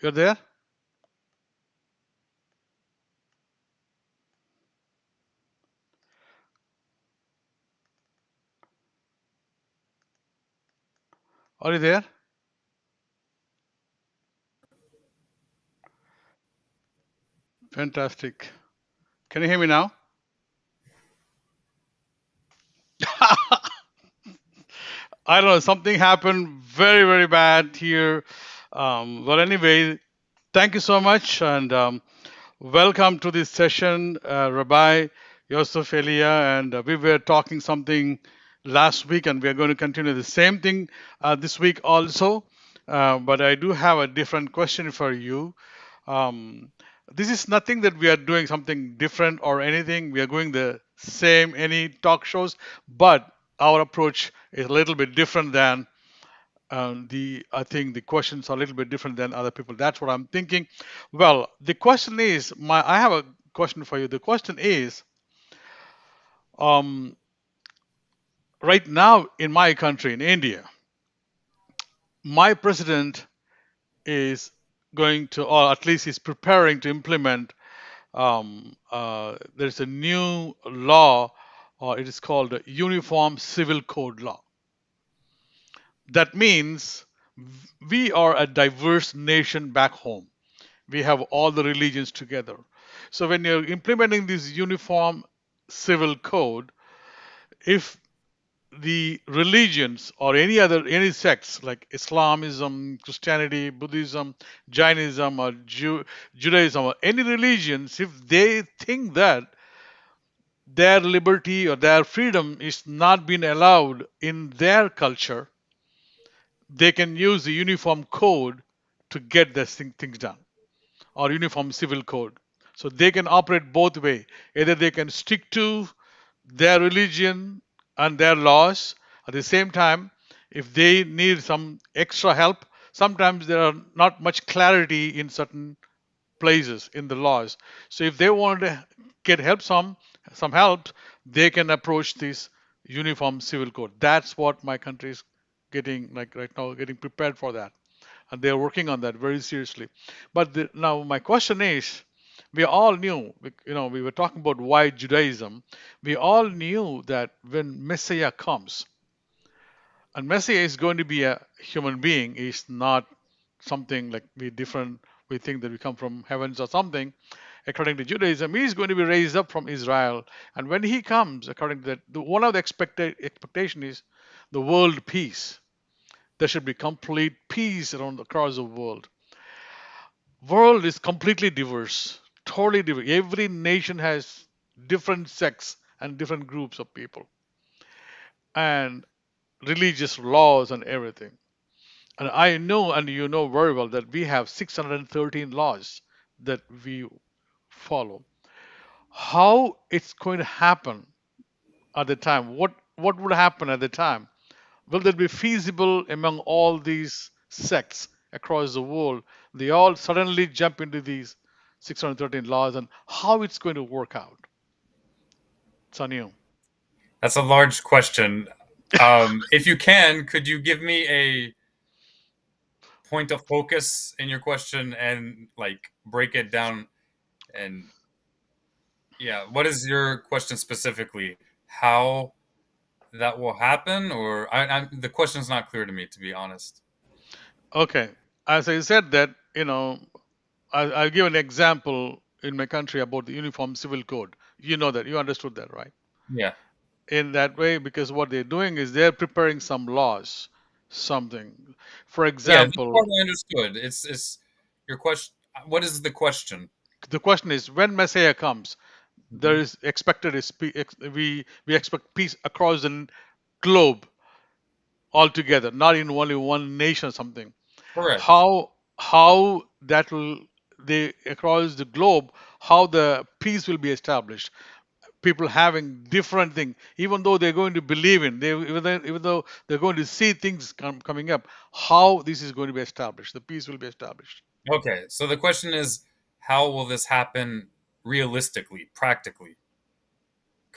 You're there? Are you there? Fantastic. Can you hear me now? I don't know. Something happened very, very bad here. But anyway, thank you so much and welcome to this session, Rabbi Yosef Elia. And we were talking something last week, and we are going to continue the same thing this week also. But I do have a different question for you. Um, this is nothing that we are doing something different or anything. We are going the same any talk shows, but our approach is a little bit different than the I think the questions are a little bit different than other people. That's what I'm thinking. Well, the question is, I have a question for you. The question is, um, right now in my country, in India, my president is going to, or at least is preparing to implement. There's a new law, it is called the Uniform Civil Code Law. That means we are a diverse nation back home. We have all the religions together. So when you're implementing this uniform civil code, if the religions or any sects like Islamism, Christianity, Buddhism, Jainism, or Judaism, or any religions, if they think that their liberty or their freedom is not being allowed in their culture, they can use the uniform code to get these things done, or uniform civil code. So they can operate both way. Either they can stick to their religion and their laws. At the same time, if they need some extra help, sometimes there are not much clarity in certain places in the laws. So if they want to get help, some help, they can approach this uniform civil code. That's what my country is getting like right now, getting prepared for that, and they are working on that very seriously. But now my question is, we all knew, we were talking about why Judaism. We all knew that when Messiah comes, and Messiah is going to be a human being, is not something like we different. We think that we come from heavens or something. According to Judaism, he is going to be raised up from Israel, and when he comes, according to that, one of the expectation is the world peace. There should be complete peace around across the world. World is completely diverse, totally diverse. Every nation has different sects and different groups of people and religious laws and everything. And I know, and you know very well, that we have 613 laws that we follow. How it's going to happen at the time? What would happen at the time? Will that be feasible among all these sects across the world? They all suddenly jump into these 613 laws, and how it's going to work out. It's on you. That's a large question. If you can, could you give me a point of focus in your question and like break it down? And yeah, what is your question specifically? How that will happen? Or the question's not clear to me, to be honest. Okay. As I said that, I'll give an example in my country about the Uniform Civil Code. You know that. You understood that, right? Yeah. In that way, because what they're doing is they're preparing some laws, something. For Yeah, this example, part I understood. It's your question. What is the question? the question is when Messiah comes, there Hmm. is expected is we expect peace across the globe altogether, not in only one nation or something. Correct. How that will they across the globe, how the peace will be established. People having different things, even though they're going to believe in, even though they're going to see things coming up, how this is going to be established, the peace will be established. Okay, so the question is, how will this happen realistically, practically,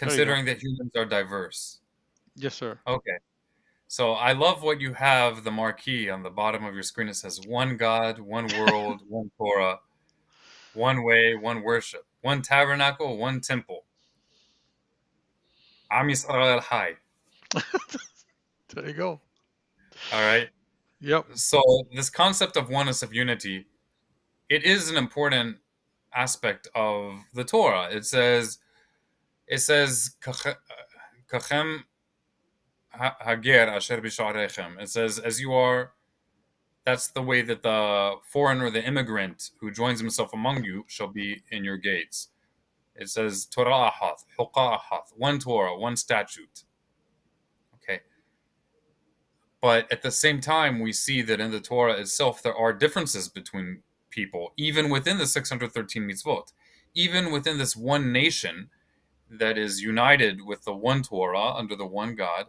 There you go. considering that humans are diverse? Yes, sir. Okay. So I love what you have the marquee on the bottom of your screen. It says one God, one world, one Torah, one way, one worship, one tabernacle, one temple. Am Yisrael Hai. There you go. All right. Yep. So this concept of oneness of unity, it is an important aspect of the Torah. It says kachem hager asher b'sharechem. It says as you are. That's the way that the foreigner, the immigrant who joins himself among you, shall be in your gates. It says Torah ahath, Huqa ahath, one Torah, one statute. Okay. But at the same time, we see that in the Torah itself, there are differences between people, even within the 613 mitzvot. Even within this one nation that is united with the one Torah under the one God,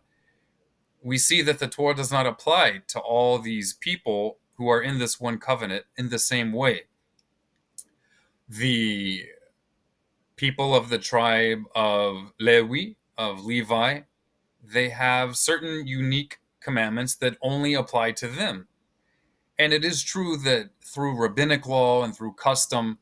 we see that the Torah does not apply to all these people who are in this one covenant in the same way. The people of the tribe of Levi, they have certain unique commandments that only apply to them. And it is true that through rabbinic law and through custom,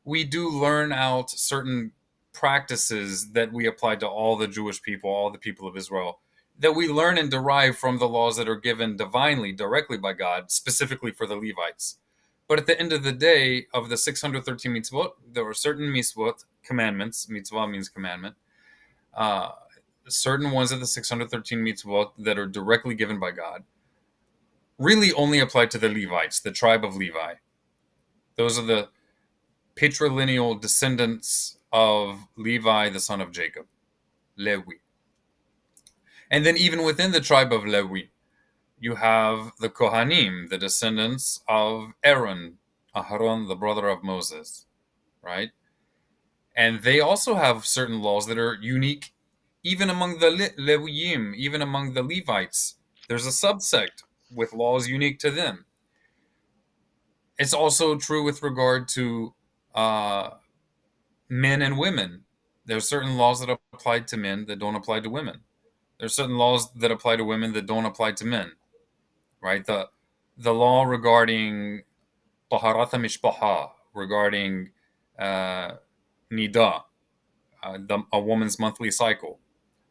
we do learn out certain practices that we apply to all the Jewish people, all the people of Israel, that we learn and derive from the laws that are given divinely, directly by God, specifically for the Levites. But at the end of the day, of the 613 mitzvot, there are certain mitzvot, commandments, mitzvah means commandment, uh, certain ones of the 613 mitzvot that are directly given by God, really only apply to the Levites, the tribe of Levi. Those are the patrilineal descendants of Levi, the son of Jacob, Lewi. And then even within the tribe of Lewi, you have the Kohanim, the descendants of Aaron, Aharon, the brother of Moses, right? And they also have certain laws that are unique, even among the Leviyim, even among the Levites. There's a subsect with laws unique to them. It's also true with regard to uh, men and women. There's certain laws that apply to men that don't apply to women. There's certain laws that apply to women that don't apply to men, right? The law regarding taharat mishpaha, regarding uh, nida, a woman's monthly cycle.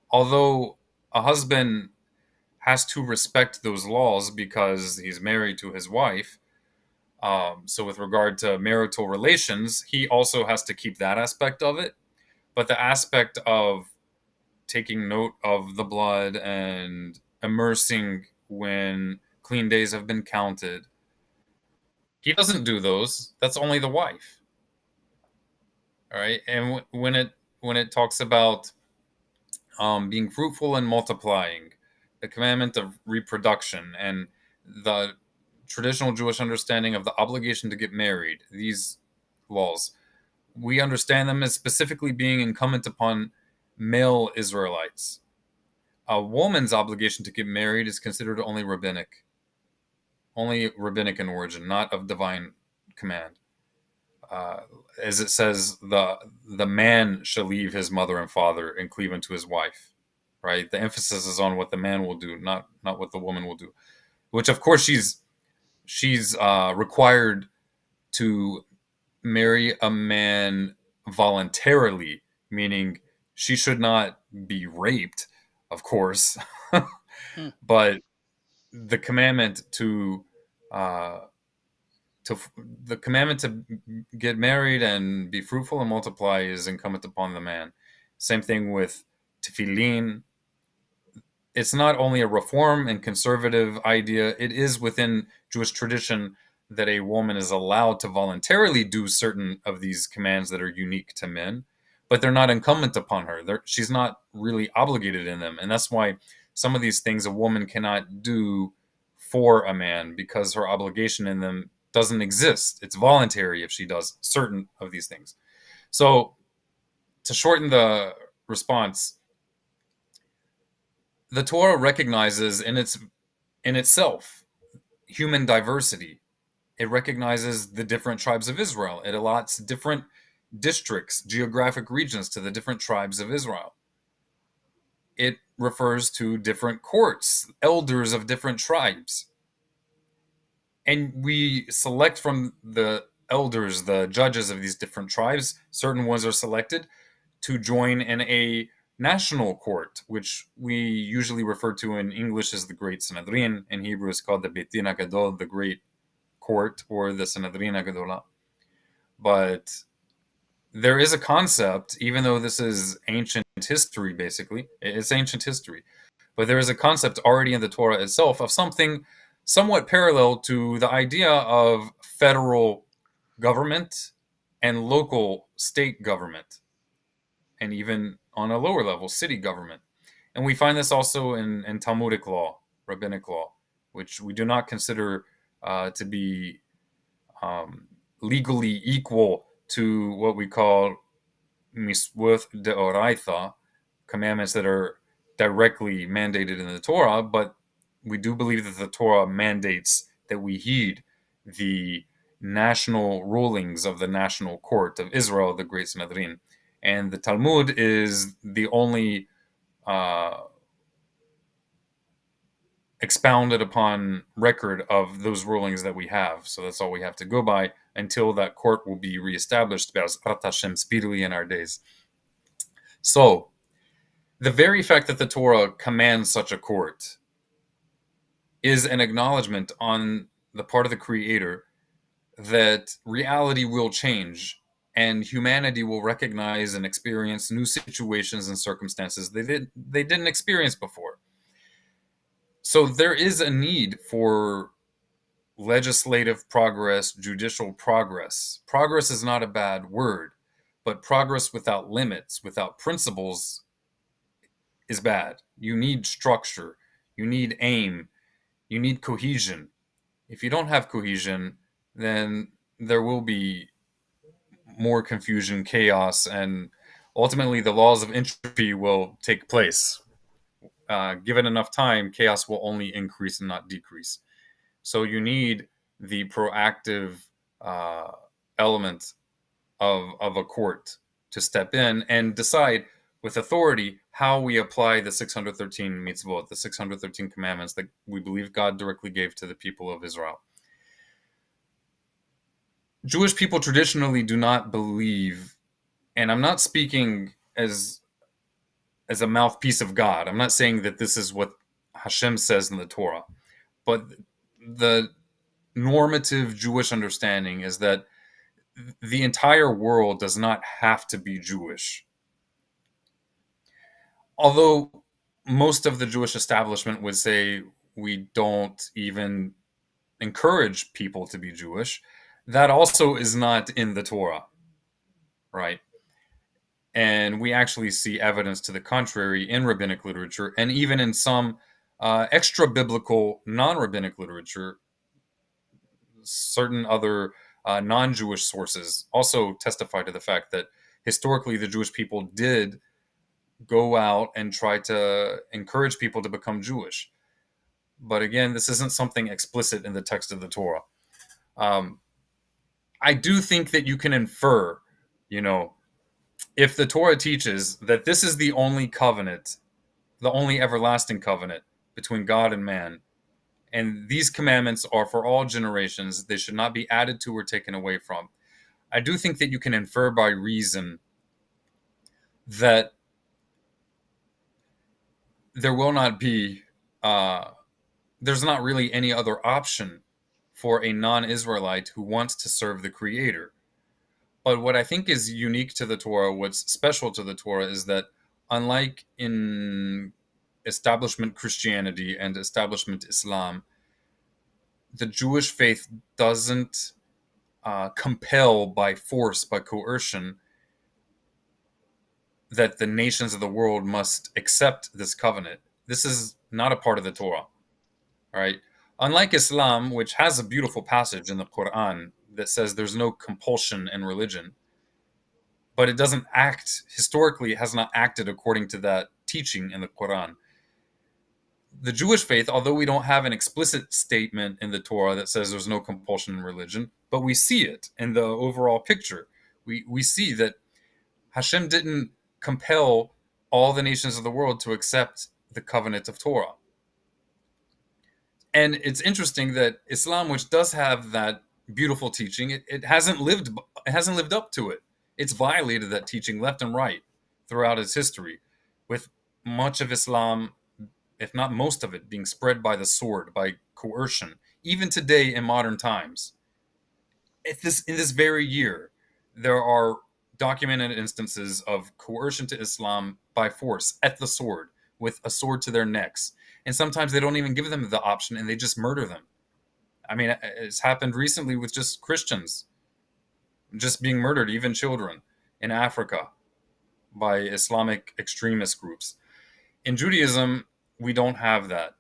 Although a husband has to respect those laws because he's married to his wife, so with regard to marital relations, he also has to keep that aspect of it. But the aspect of taking note of the blood and immersing when clean days have been counted, he doesn't do those. That's only the wife. All right. And when it talks about being fruitful and multiplying, the commandment of reproduction, and the traditional Jewish understanding of the obligation to get married, these laws, we understand them as specifically being incumbent upon male Israelites. A woman's obligation to get married is considered only rabbinic in origin, not of divine command. Uh, as it says, the man shall leave his mother and father and cleave unto his wife. Right. The emphasis is on what the man will do, not what the woman will do. Which, of course, she's required to marry a man voluntarily, meaning she should not be raped, of course, Hmm. but the commandment uh, to the commandment to get married and be fruitful and multiply is incumbent upon the man. Same thing with tefillin. It's not only a reform and conservative idea, it is within Jewish tradition that a woman is allowed to voluntarily do certain of these commands that are unique to men, but they're not incumbent upon her. She's not really obligated in them. And that's why some of these things a woman cannot do for a man because her obligation in them doesn't exist. It's voluntary if she does certain of these things. So, to shorten the response, the Torah recognizes in itself human diversity. It recognizes the different tribes of Israel. It allots different districts, geographic regions to the different tribes of Israel. It refers to different courts, elders of different tribes. And we select from the elders, the judges of these different tribes. Certain ones are selected to join in a national court, which we usually refer to in English as the Great Sanhedrin. In Hebrew, it's called the Beit Din HaGadol, the Great Court, or the Sanhedrin HaGadolah. But there is a concept, even though this is ancient history, basically, it's ancient history, but there is a concept already in the Torah itself of something somewhat parallel to the idea of federal government and local state government, and even on a lower level, city government. And we find this also in Talmudic law, rabbinic law, which we do not consider to be legally equal to what we call miswuth deoraitha, commandments that are directly mandated in the Torah, but we do believe that the Torah mandates that we heed the national rulings of the national court of Israel, the Great Sanhedrin. And the Talmud is the only expounded upon record of those rulings that we have. So that's all we have to go by until that court will be reestablished, Be'ezrat Hashem, speedily in our days. So, the very fact that the Torah commands such a court is an acknowledgement on the part of the Creator that reality will change and humanity will recognize and experience new situations and circumstances they didn't experience before. So there is a need for legislative progress, judicial progress. Progress is not a bad word, but progress without limits, without principles, is bad. You need structure, you need aim, you need cohesion. If you don't have cohesion, then there will be more confusion, chaos, and ultimately the laws of entropy will take place. Given enough time, chaos will only increase and not decrease. So you need the proactive element of a court to step in and decide with authority how we apply the 613 mitzvot, the 613 commandments that we believe God directly gave to the people of Israel. Jewish people traditionally do not believe, and I'm not speaking as a mouthpiece of God. I'm not saying that this is what Hashem says in the Torah, but the normative Jewish understanding is that the entire world does not have to be Jewish. Although most of the Jewish establishment would say we don't even encourage people to be Jewish, that also is not in the Torah, right? And we actually see evidence to the contrary in rabbinic literature and even in some extra biblical non rabbinic literature. Certain other non Jewish sources also testify to the fact that historically the Jewish people did go out and try to encourage people to become Jewish. But again, this isn't something explicit in the text of the Torah. I do think that you can infer, if the Torah teaches that this is the only covenant, the only everlasting covenant between God and man, and these commandments are for all generations, they should not be added to or taken away from. I do think that you can infer by reason that there will not be, there's not really any other option for a non-Israelite who wants to serve the Creator. But what I think is unique to the Torah, what's special to the Torah, is that unlike in establishment Christianity and establishment Islam, the Jewish faith doesn't compel by force, by coercion, that the nations of the world must accept this covenant. This is not a part of the Torah, right? Unlike Islam, which has a beautiful passage in the Quran that says there's no compulsion in religion, but it doesn't act, historically, it has not acted according to that teaching in the Quran. The Jewish faith, although we don't have an explicit statement in the Torah that says there's no compulsion in religion, but we see it in the overall picture. We see that Hashem didn't compel all the nations of the world to accept the covenant of Torah. And it's interesting that Islam, which does have that beautiful teaching, it hasn't lived up to it. It's violated that teaching left and right throughout its history, with much of Islam, if not most of it, being spread by the sword, by coercion. Even today in modern times, in this very year, there are documented instances of coercion to Islam by force at the sword, with a sword to their necks. And sometimes they don't even give them the option and they just murder them. I mean, it's happened recently with just Christians just being murdered, even children in Africa by Islamic extremist groups. In Judaism, we don't have that.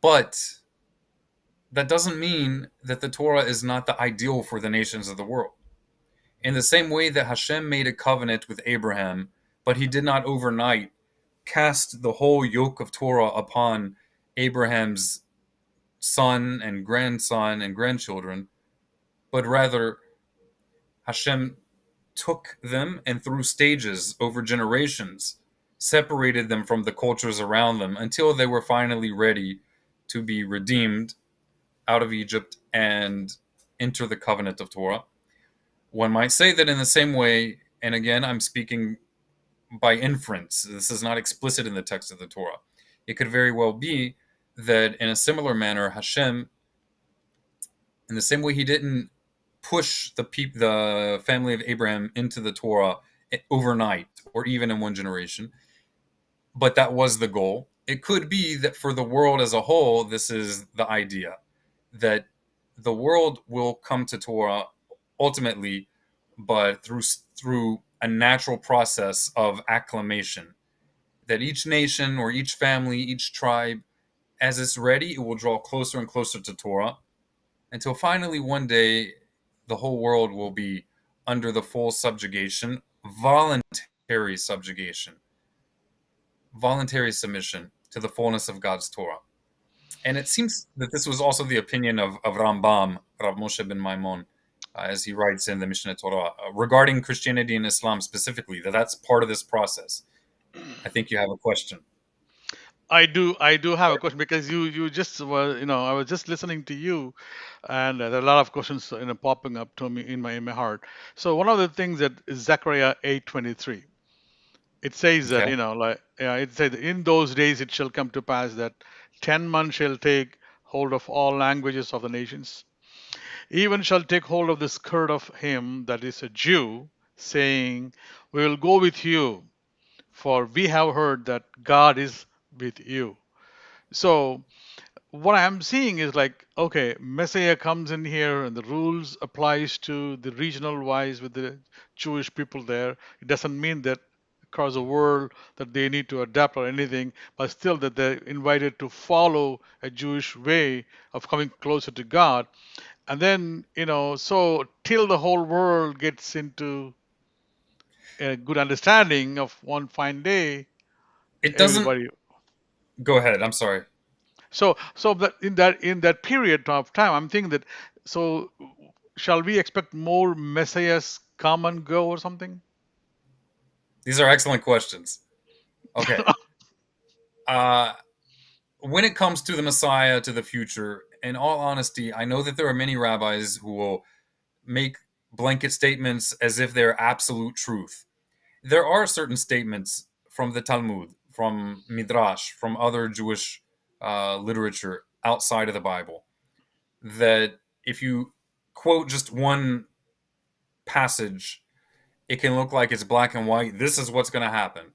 But that doesn't mean that the Torah is not the ideal for the nations of the world. In the same way that Hashem made a covenant with Abraham, but he did not overnight cast the whole yoke of Torah upon Abraham's son and grandson and grandchildren, but rather Hashem took them and through stages over generations separated them from the cultures around them until they were finally ready to be redeemed out of Egypt and enter the covenant of Torah. One might say that in the same way, and again, I'm speaking by inference, this is not explicit in the text of the Torah. It could very well be that in a similar manner, Hashem, in the same way he didn't push the family of Abraham into the Torah overnight or even in one generation, but that was the goal. It could be that for the world as a whole, this is the idea that the world will come to Torah ultimately, but through a natural process of acclamation. That each nation or each family, each tribe, as it's ready, it will draw closer and closer to Torah until finally one day the whole world will be under the full subjugation, subjugation, voluntary submission to the fullness of God's Torah. And it seems that this was also the opinion of Rambam, Rav Moshe ben Maimon, as he writes in the Mishneh Torah, regarding Christianity and Islam specifically, that that's part of this process. I think you have a question. I do have a question because you just were, I was just listening to you, and there are a lot of questions, popping up to me in my heart. So one of the things that is Zechariah 8:23. It says that, Okay. it says, in those days it shall come to pass that 10 men shall take hold of all languages of the nations, even shall take hold of the skirt of him that is a Jew, saying, we will go with you, for we have heard that God is with you. So what I'm seeing is like, okay, Messiah comes in here and the rules applies to the regional wise with the Jewish people there. It doesn't mean that across the world that they need to adapt or anything, but still that they're invited to follow a Jewish way of coming closer to God. And then, so till the whole world gets into a good understanding of one fine day, It doesn't. everybody. Go ahead. I'm sorry. So that in that period of time, I'm thinking that, so shall we expect more messiahs come and go or something? These are excellent questions. Okay. Uh, when it comes to the Messiah, to the future, in all honesty, I know that there are many rabbis who will make blanket statements as if they're absolute truth. There are certain statements from the Talmud, from Midrash, from other Jewish literature outside of the Bible that if you quote just one passage, it can look like it's black and white. This is what's going to happen.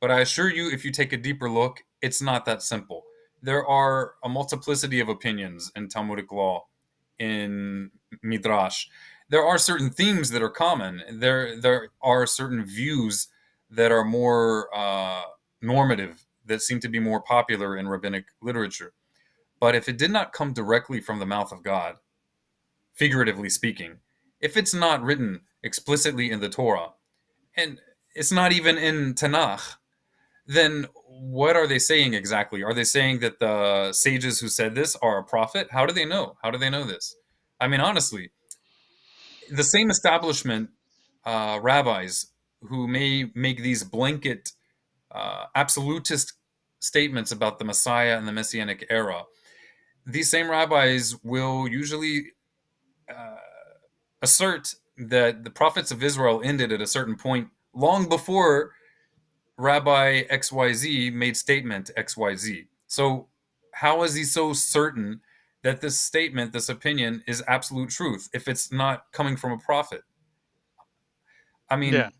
But I assure you, if you take a deeper look, it's not that simple. There are a multiplicity of opinions in Talmudic law, in Midrash. There are certain themes that are common. There are certain views that are more normative, that seem to be more popular in rabbinic literature. But if it did not come directly from the mouth of God, figuratively speaking, if it's not written explicitly in the Torah, and it's not even in Tanakh, then what are they saying exactly? Are they saying that the sages who said this are a prophet? How do they know? How do they know this? I mean, honestly, the same establishment rabbis who may make these blanket absolutist statements about the Messiah and the Messianic era, these same rabbis will usually uh, assert that the prophets of Israel ended at a certain point long before Rabbi XYZ made statement XYZ. So, how is he so certain that this statement, this opinion, is absolute truth if it's not coming from a prophet? I Yeah. mean,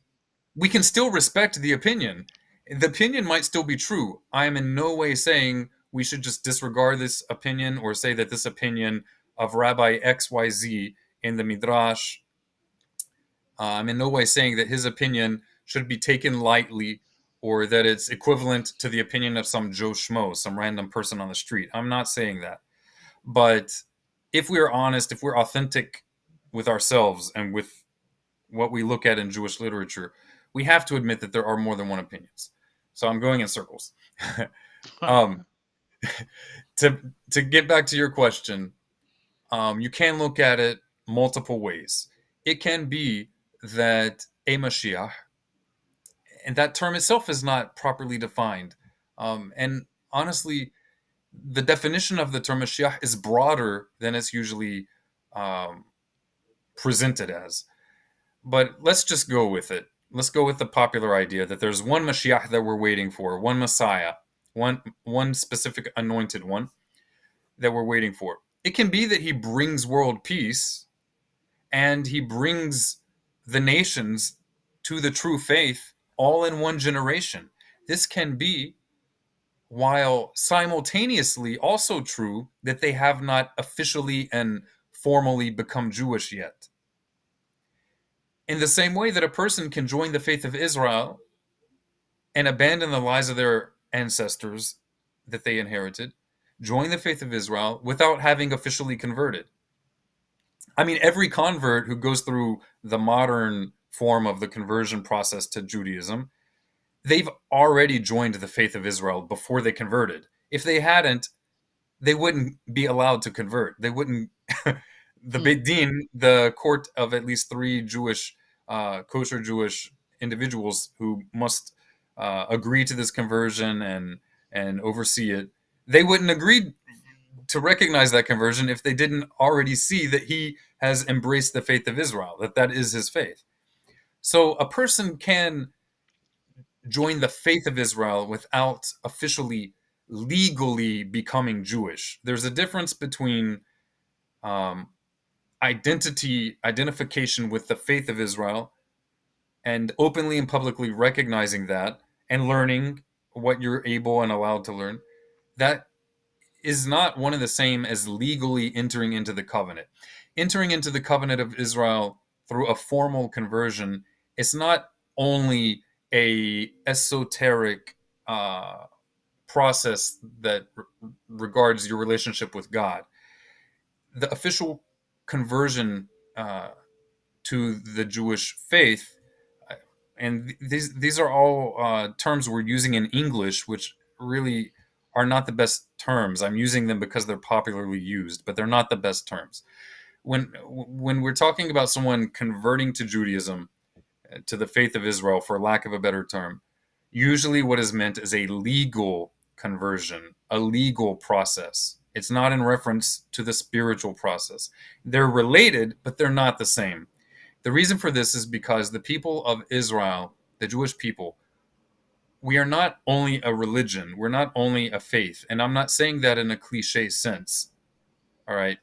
we can still respect the opinion. The opinion might still be true. I am in no way saying we should just disregard this opinion or say that this opinion of Rabbi XYZ in the Midrash, I'm in no way saying that his opinion should be taken lightly or that it's equivalent to the opinion of some Joe Schmo, some random person on the street. I'm not saying that. But if we are honest, if we're authentic with ourselves and with what we look at in Jewish literature, we have to admit that there are more than one opinions. So I'm going in circles. um, to to get back to your question, you can look at it multiple ways. It can be that a Mashiach, and that term itself is not properly defined. And honestly, the definition of the term Mashiach is broader than it's usually um, presented as. But let's just go with it. Let's go with the popular idea that there's one Mashiach that we're waiting for, one Messiah, one specific anointed one that we're waiting for. It can be that he brings world peace and he brings the nations to the true faith all in one generation. This can be while simultaneously also true that they have not officially and formally become Jewish yet. In the same way that a person can join the faith of Israel and abandon the lies of their ancestors that they inherited, join the faith of Israel without having officially converted. I mean, every convert who goes through the modern form of the conversion process to Judaism, they've already joined the faith of Israel before they converted. If they hadn't, they wouldn't be allowed to convert. They wouldn't. The Hmm. Beit Din, the court of at least three Jewish, kosher Jewish individuals who must agree to this conversion and oversee it, they wouldn't agree to recognize that conversion if they didn't already see that he has embraced the faith of Israel, that that is his faith. So a person can join the faith of Israel without officially, legally becoming Jewish. There's a difference between um, identification with the faith of Israel and openly and publicly recognizing that and learning what you're able and allowed to learn. That is not one and the same as legally entering into the covenant. Entering into the covenant of Israel through a formal conversion is not only a esoteric process that regards your relationship with God. The official conversion to the Jewish faith, and these are all terms we're using in English, which really are not the best terms. I'm using them because they're popularly used, but they're not the best terms. When we're talking about someone converting to Judaism, to the faith of Israel, for lack of a better term, usually what is meant is a legal conversion, a legal process. It's not in reference to the spiritual process. They're related, but they're not the same. The reason for this is because the people of Israel, the Jewish people, we are not only a religion, we're not only a faith. And I'm not saying that in a cliche sense. All right.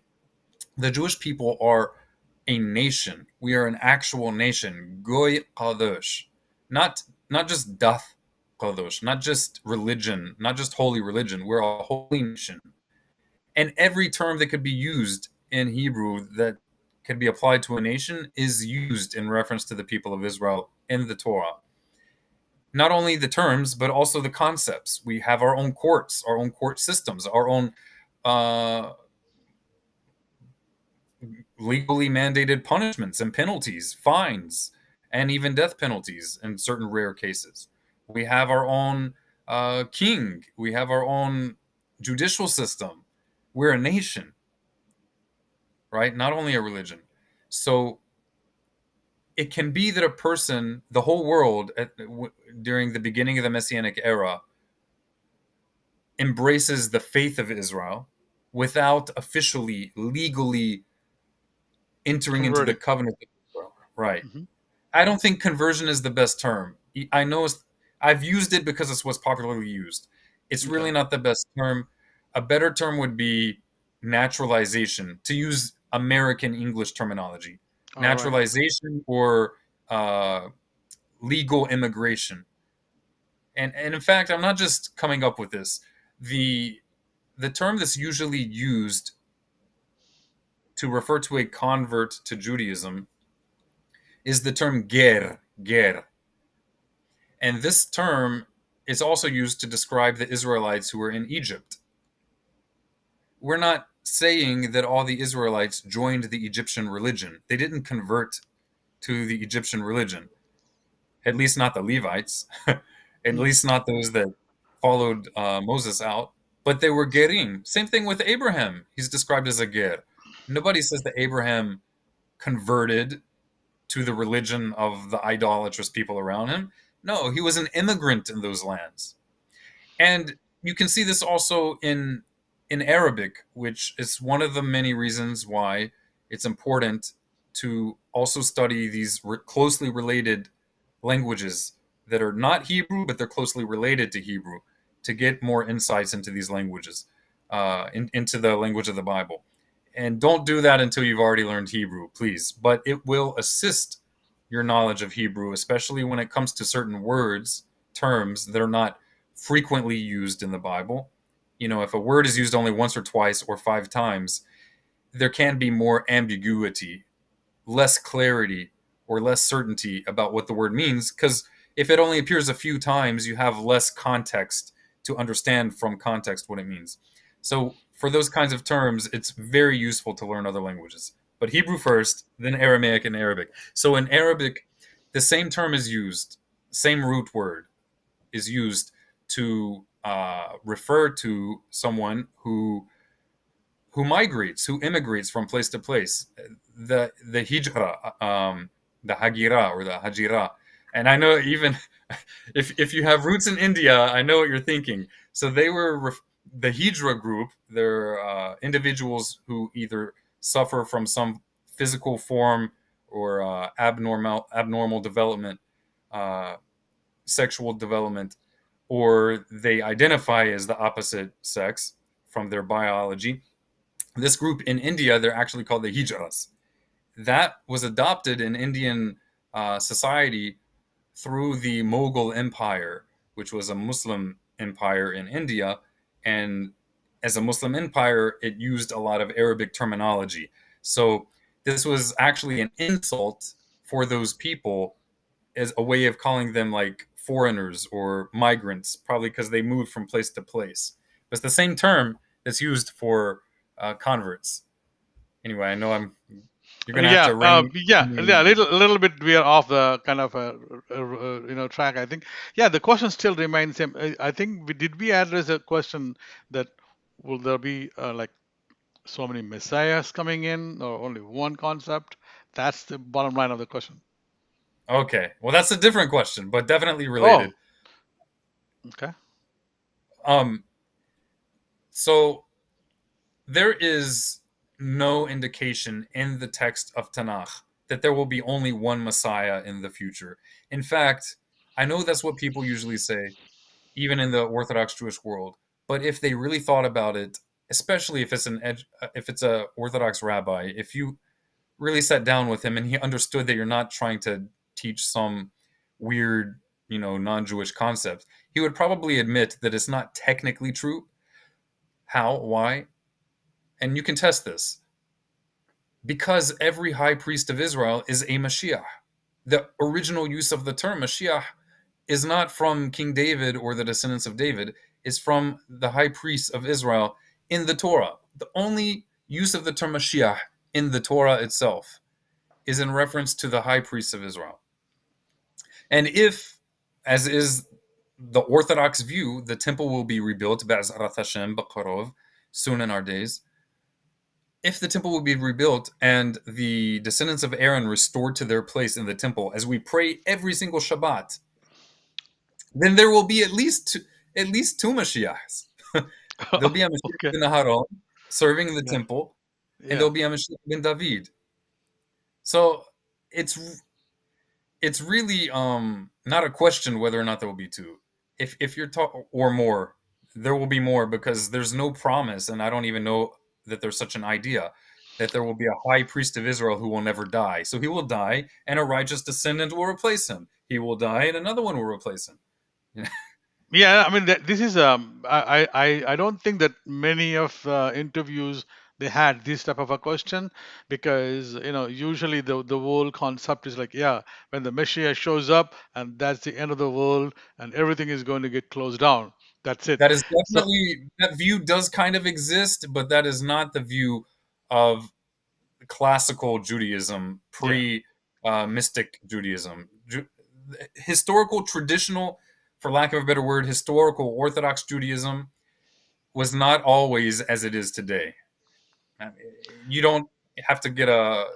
The Jewish people are a nation. We are an actual nation. Goy Kadosh. Not just Dath Kadosh, not just religion, not just holy religion. We're a holy nation. And every term that could be used in Hebrew that could be applied to a nation is used in reference to the people of Israel in the Torah. Not only the terms, but also the concepts. We have our own courts, our own court systems, our own uh, legally mandated punishments and penalties, fines, and even death penalties in certain rare cases. We have our own king. We have our own judicial system. We're a nation, right? Not only a religion. So it can be that a person, the whole world during the beginning of the Messianic era, embraces the faith of Israel without officially, legally entering into the Converting. covenant of Israel. Right. Hmm. I don't think conversion is the best term. I know I've used it because it's what's popularly used. It's Okay. really not the best term. A better term would be naturalization, to use American English terminology. All right. Naturalization or uh, legal immigration. And in fact, I'm not just coming up with this. The the term that's usually used to refer to a convert to Judaism is the term ger. And this term is also used to describe the Israelites who were in Egypt. We're not saying that all the Israelites joined the Egyptian religion. They didn't convert to the Egyptian religion, at least not the Levites, at Mm. least not those that followed Moses out. But they were Gerim. Same thing with Abraham. He's described as a Ger. Nobody says that Abraham converted to the religion of the idolatrous people around him. No, he was an immigrant in those lands. And you can see this also in Arabic, which is one of the many reasons why it's important to also study these closely related languages that are not Hebrew, but they're closely related to Hebrew, to get more insights into these languages, into the language of the Bible. And don't do that until you've already learned Hebrew, please. But it will assist your knowledge of Hebrew, especially when it comes to certain words, terms that are not frequently used in the Bible. You know, if a word is used only once or twice or five times, there can be more ambiguity, less clarity, or less certainty about what the word means, because if it only appears a few times, you have less context to understand from context what it means. So, for those kinds of terms, it's very useful to learn other languages. But Hebrew first, then Aramaic and Arabic. So, in Arabic, the same term is used, same root word is used to refer to someone who migrates, who immigrates from place to place. The hijra, the hagira or the hajira. And I know even if you have roots in India, I know what you're thinking. So they were the hijra group. They're individuals who either suffer from some physical form or abnormal development, uh, sexual development, or they identify as the opposite sex from their biology. This group in India, they're actually called the Hijras. That was adopted in Indian society through the Mughal Empire, which was a Muslim empire in India. And as a Muslim empire, it used a lot of Arabic terminology. So this was actually an insult for those people as a way of calling them like foreigners or migrants, probably because they moved from place to place. But it's the same term that's used for converts. Anyway, I know you're gonna have Yeah, to rein yeah. A little bit. We are off the kind of track. I think. Yeah, the question still remains same. I think we address a question that will there be like so many messiahs coming in or only one concept? That's the bottom line of the question. Okay, well, that's a different question, but definitely Oh, related. okay. Um, so there is no indication in the text of Tanakh that there will be only one Messiah in the future. In fact, I know that's what people usually say, even in the Orthodox Jewish world. But if they really thought about it, especially if it's if it's a Orthodox rabbi, if you really sat down with him and he understood that you're not trying to teach some weird, non-Jewish concept, he would probably admit that it's not technically true. How? Why? And you can test this because every high priest of Israel is a Mashiach. The original use of the term Mashiach is not from King David or the descendants of David, is from the high priests of Israel in the Torah. The only use of the term Mashiach in the Torah itself is in reference to the high priests of Israel. And if, as is the Orthodox view, the temple will be rebuilt, Be'ezrat Hashem, B'karov, soon in our days, if the temple will be rebuilt and the descendants of Aaron restored to their place in the temple, as we pray every single Shabbat, then there will be at least two Mashiachs. There'll be a Mashiach Okay. bin Aharon serving in the Yeah. temple, and Yeah. there'll be a Mashiach bin David. So it's it's really not a question whether or not there will be two. If you're talking or more, there will be more because there's no promise, and I don't even know that there's such an idea that there will be a high priest of Israel who will never die. So he will die, and a righteous descendant will replace him. He will die, and another one will replace him. Yeah, I mean this is I don't think that many of interviews they had this type of a question, because usually the whole concept is like, yeah, when the Messiah shows up and that's the end of the world and everything is going to get closed down. That's it. That is So definitely that view does kind of exist, but that is not the view of classical Judaism, yeah, pre mystic Judaism. Historical, traditional, for lack of a better word, historical Orthodox Judaism was not always as it is today. Uh, You don't have to get a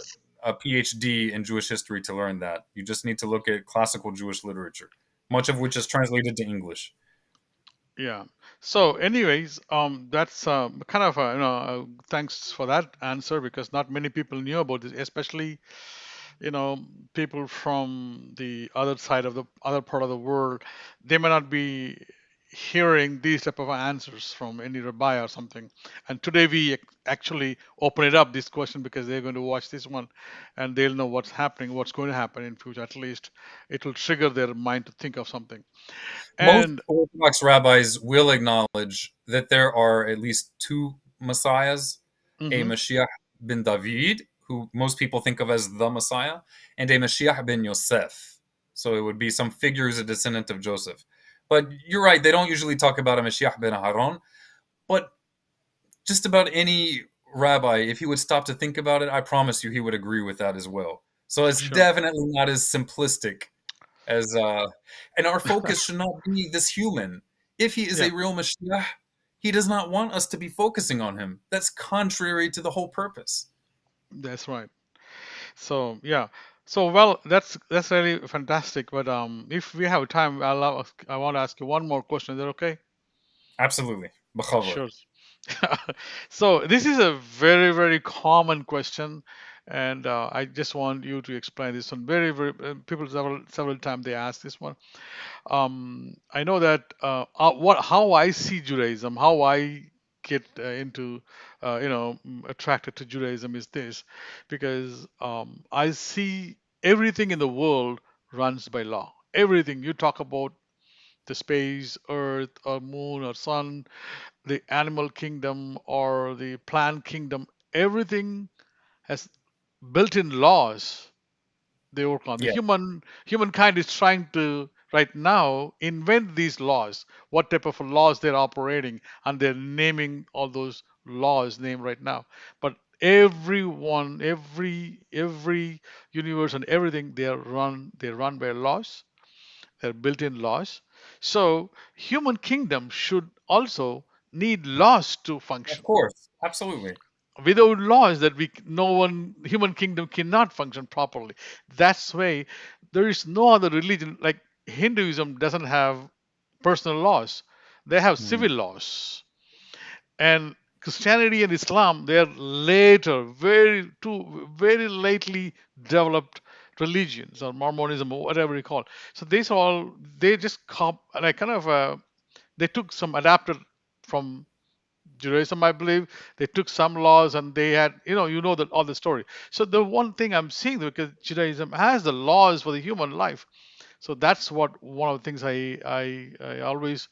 PhD in Jewish history to learn that. You just need to look at classical Jewish literature, much of which is translated to English. yeah. So, anyways, that's kind of thanks for that answer, because not many people knew about this, especially you know people from the other side of the other part of the world. They may not be hearing these type of answers from any rabbi or something. And today we actually open it up this question, because they're going to watch this one and they'll know what's happening, what's going to happen in future. At least it will trigger their mind to think of something. Most And Orthodox rabbis will acknowledge that there are at least two messiahs, a mhm, Mashiach ben David, who most people think of as the Messiah, and a Mashiach ben Yosef. So it would be some figure who's a descendant of Joseph. But you're right, they don't usually talk about a Mashiach ben Aharon. But just about any rabbi, if he would stop to think about it, I promise you he would agree with that as well. So it's sure. definitely not as simplistic as and our focus should not be this human. If he is Yeah, a real Mashiach, he does not want us to be focusing on him. That's contrary to the whole purpose. that's right. So yeah. So well, that's really fantastic. But if we have time, I want to ask you one more question. Is that okay? Absolutely. B'chavod. Sure. So this is a very, very common question, and I just want you to explain this one. Very, very people several times they ask this one. I know that what how I see Judaism, how I get into attracted to Judaism is this, because I see everything in the world runs by law. Everything you talk about, the space, earth, or moon, or sun, the animal kingdom or the plant kingdom, everything has built-in laws they work on. The Yeah, humankind is trying to right now invent these laws, what type of laws they're operating, and they're naming all those laws named right now. But everyone, every universe and everything, they run by laws. They're built-in laws. So human kingdom should also need laws to of function. course. Absolutely. Without laws, that we no one human kingdom cannot function properly. That's why there is no other religion, like Hinduism doesn't have personal laws. They have Mhm. civil laws. And Christianity and Islam, they are later, very lately developed religions, or Mormonism, or whatever you call it. So these all they just like kind of they took some adapted from Judaism, I believe. They took some laws and they had, that all the story. So the one thing I'm seeing, because Judaism has the laws for the human life, so that's what one of the things I always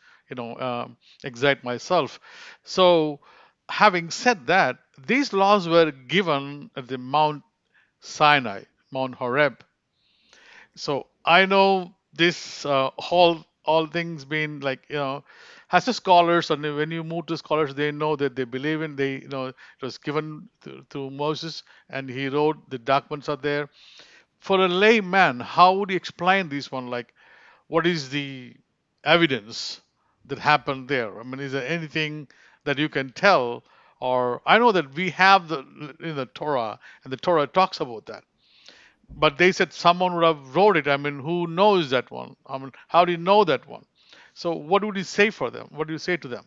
excite myself. So having said that, these laws were given at the Mount Sinai, Mount Horeb. So I know this all things being like has the scholars, and when you move to scholars, they know that they believe in, they it was given to Moses and he wrote, the documents are there. For a layman, how would you explain this one? Like, what is the evidence that happened there? I mean, is there anything that you can tell? Or I know that we have the in the Torah, and the Torah talks about that. But they said someone would have wrote it. I mean, who knows that one? I mean, how do you know that one? So what would you say for them? What do you say to them?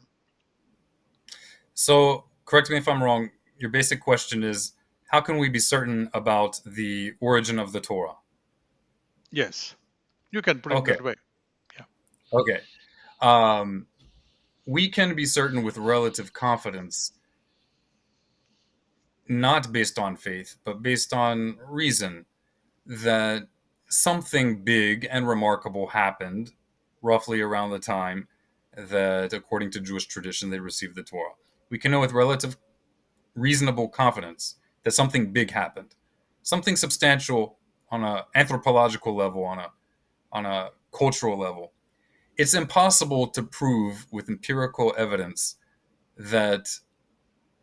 So, correct me if I'm wrong. Your basic question is, how can we be certain about the origin of the Torah? Yes, you can put it Okay. that way. Yeah. Okay. Um, we can be certain with relative confidence, not based on faith, but based on reason, that something big and remarkable happened roughly around the time that, according to Jewish tradition, they received the Torah. We can know with relative reasonable confidence that something big happened, something substantial on an anthropological level, on a cultural level. It's impossible to prove with empirical evidence that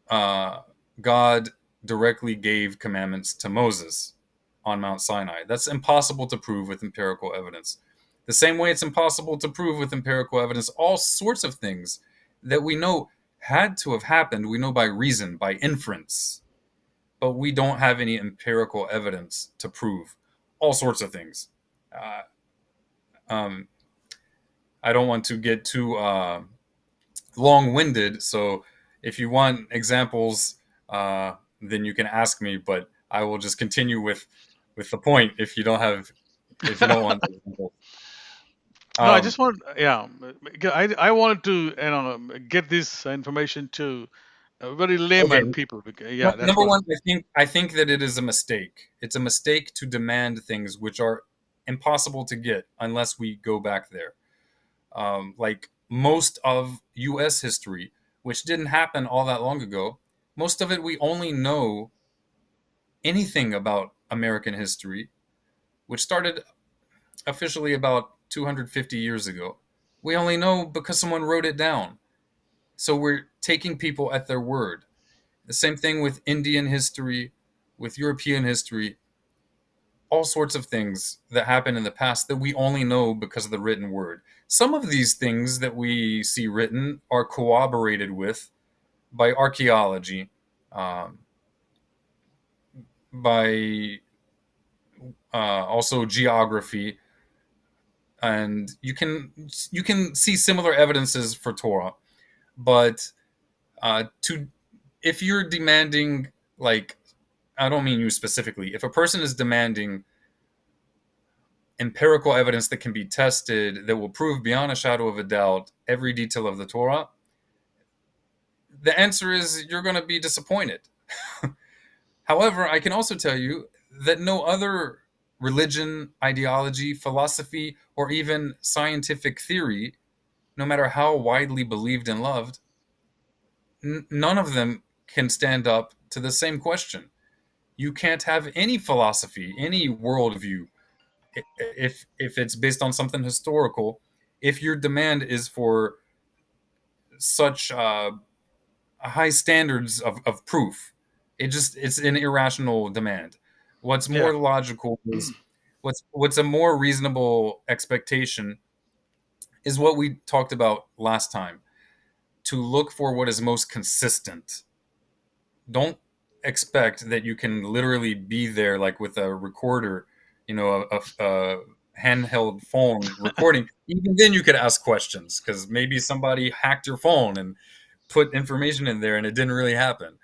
uh, God directly gave commandments to Moses on Mount Sinai. That's impossible to prove with empirical evidence. The same way it's impossible to prove with empirical evidence all sorts of things that we know had to have happened. We know by reason, by inference, but we don't have any empirical evidence to prove all sorts of things. Uh, um, I don't want to get too long-winded, so if you want examples, then you can ask me. But I will just continue with the point if you don't want examples. No, I Um, just want, yeah, I wanted to, get this information to very okay, layman people. Yeah, that's number what. one, I think that it is a mistake. It's a mistake to demand things which are impossible to get unless we go back there. Like most of U.S. history, which didn't happen all that long ago. Most of it we only know anything about American history, which started officially about 250 years ago. We only know because someone wrote it down. So we're taking people at their word. The same thing with Indian history, with European history, all sorts of things that happened in the past that we only know because of the written word. Some of these things that we see written are corroborated with by archaeology, um, by also geography, and you can see similar evidences for Torah. But to if you're demanding, like, I don't mean you specifically. If a person is demanding empirical evidence that can be tested, that will prove beyond a shadow of a doubt every detail of the Torah, the answer is you're going to be disappointed. However, I can also tell you that no other religion, ideology, philosophy, or even scientific theory, no matter how widely believed and loved, none of them can stand up to the same question. You can't have any philosophy, any worldview, if it's based on something historical, if your demand is for such high standards of proof. It's an irrational demand. What's Yeah. more logical is what's a more reasonable expectation is what we talked about last time. To look for what is most consistent. Don't expect that you can literally be there like with a recorder, a handheld phone recording. Even then, you could ask questions because maybe somebody hacked your phone and put information in there, and it didn't really happen.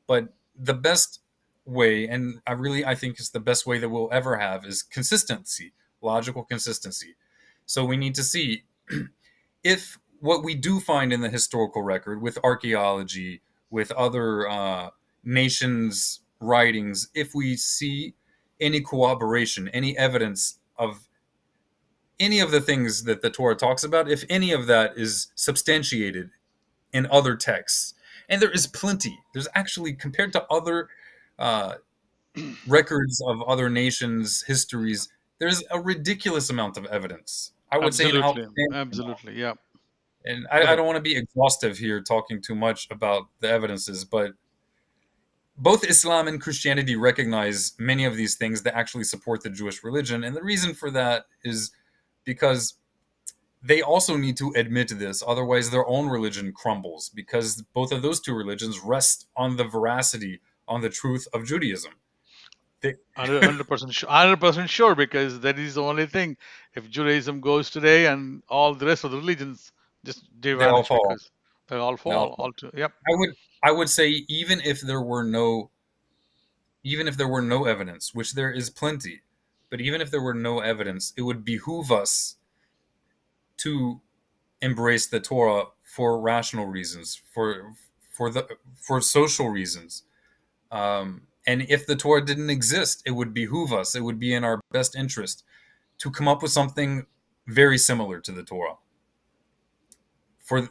But the best way, and I think it's the best way that we'll ever have, is consistency, logical consistency. So we need to see if what we do find in the historical record with archaeology, with other nations' writings, if we see any corroboration, any evidence of any of the things that the Torah talks about, if any of that is substantiated in other texts, and there is plenty. There's actually, compared to other uh, records of other nations' histories, there's a ridiculous amount of evidence. I would say an Absolutely. outstanding amount. Absolutely. Yeah. And Go I ahead. don't want to be exhaustive here talking too much about the evidences, but both Islam and Christianity recognize many of these things that actually support the Jewish religion. And the reason for that is because they also need to admit this. Otherwise, their own religion crumbles because both of those two religions rest on the veracity, on the truth of Judaism. They, 100% sure. 100% sure, because that is the only thing. If Judaism goes today and all the rest of the religions, just they they all vanish fall. because They all No, fall. All to, yep. I would I would say even if there were no evidence, which there is plenty, but even if there were no evidence, it would behoove us to embrace the Torah for rational reasons, for social reasons. And if the Torah didn't exist, it would behoove us. It would be in our best interest to come up with something very similar to the Torah for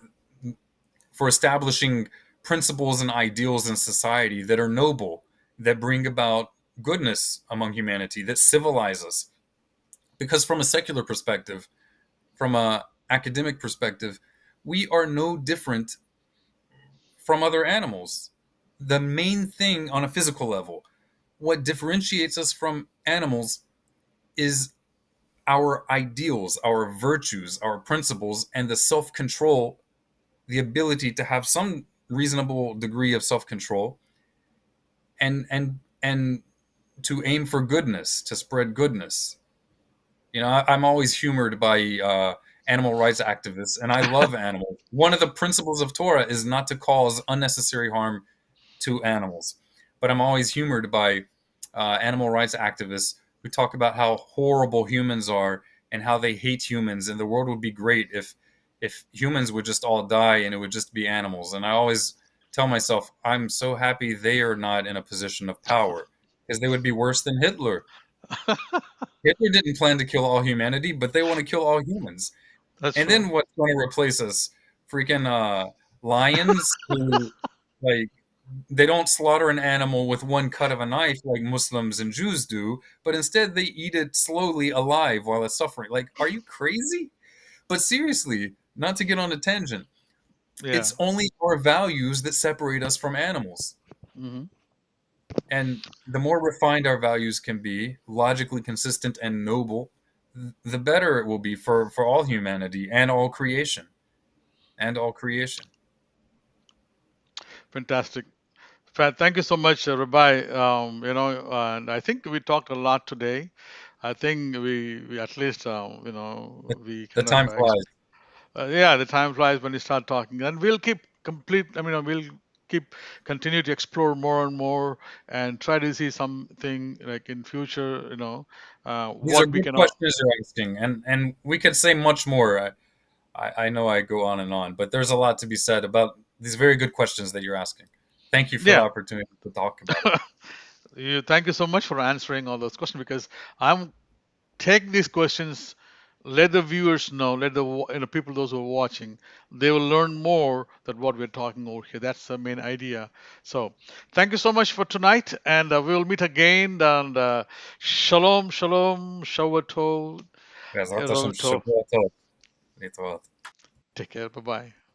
for establishing principles and ideals in society that are noble, that bring about goodness among humanity, that civilize us. Because from a secular perspective, from a academic perspective, we are no different from other animals. The main thing on a physical level, what differentiates us from animals is our ideals, our virtues, our principles, and the self control, the ability to have some reasonable degree of self control and to aim for goodness, to spread goodness. You know, I'm always humored by animal rights activists, and I love animals. One of the principles of Torah is not to cause unnecessary harm to animals. But I'm always humored by animal rights activists who talk about how horrible humans are and how they hate humans, and the world would be great if humans would just all die and it would just be animals. And I always tell myself, I'm so happy they are not in a position of power because they would be worse than Hitler. Hitler didn't plan to kill all humanity, but they want to kill all humans. That's And true. then what's going to replace us? Freaking lions who like they don't slaughter an animal with one cut of a knife like Muslims and Jews do, but instead they eat it slowly alive while it's suffering. Like, are you crazy? But seriously, not to get on a tangent, Yeah. it's only our values that separate us from animals. Hmm. And the more refined our values can be, logically consistent and noble, the better it will be for all humanity and all creation. And all creation. Fantastic. Thank you so much, Rabbi. And I think we talked a lot today. I think we at least, The, we the kind of, time flies. yeah, the time flies when you start talking, and we'll keep complete. I mean, we'll keep continue to explore more and more, and try to see something like in future. These are What we good can all. questions you're asking, and we could say much more. I know I go on and on, but there's a lot to be said about these very good questions that you're asking. Thank you for the Yeah. opportunity to talk about it. Thank you so much for answering all those questions because I'm take these questions, let the viewers know, let the people those who are watching, they will learn more than what we're talking over here. That's the main idea. So thank you so much for tonight, and we'll meet again. And shalom, shalom, shawato, Bezrat Hashem, erol tov. Shabbat Tov. להתראות. Take care. Bye bye.